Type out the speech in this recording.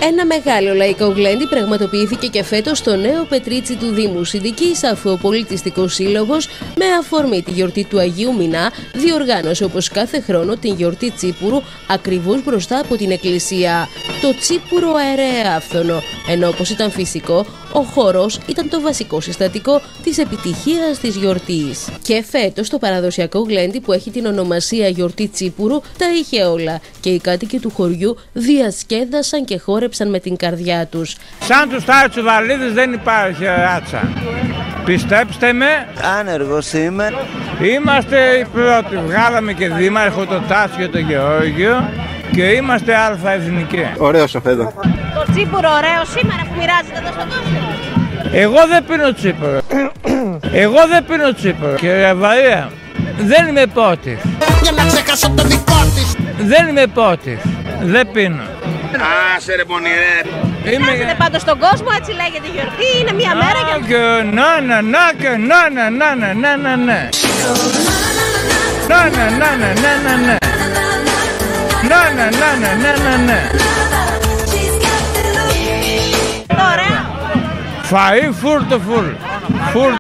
Ένα μεγάλο λαϊκό γλέντι πραγματοποιήθηκε και φέτος στο νέο Πετρίτσι του Δήμου Συντικής, αφού ο Πολιτιστικός Σύλλογος, με αφορμή τη γιορτή του Αγίου Μινά, διοργάνωσε όπως κάθε χρόνο την γιορτή Τσίπουρου ακριβώς μπροστά από την εκκλησία. Το Τσίπουρο αερέαφθονο, ενώ όπως ήταν φυσικό, ο χορός ήταν το βασικό συστατικό της επιτυχίας της γιορτής. Και φέτος το παραδοσιακό γλέντι, που έχει την ονομασία γιορτή Τσίπουρου, τα είχε όλα και οι κάτοικοι του χωριού διασκέδασαν και χόρεψαν με την καρδιά τους. Σαν τους Τάτσουδαλίδες δεν υπάρχει ράτσα. Πιστέψτε με. Άνεργος είμαι. Είμαστε οι πρώτοι. Βγάλαμε και δήμαρχο, το Τάτσιο, το Γεώργιο, και είμαστε αλφαεθνικοί. Ωραίος ο Φέδο. Το Τσίπουρο ωραίο σήμερα που μοιράζεται εδώ στον κόσμο. Εγώ δεν πίνω Τσίπουρο. Εγώ δεν πίνω Τσίπουρο. Κύριε Βαρία, δεν είμαι πότης. Για να ξεχάσω το δικό της. Δεν είμαι πότης. Δεν πίνω. Άσε ρε πονηρέ. Μοιράζεται πάντως στον κόσμο, έτσι λέγεται η γιορτή, είναι μια μέρα για... Ωραία. Φαΐ φουλ το φουλ.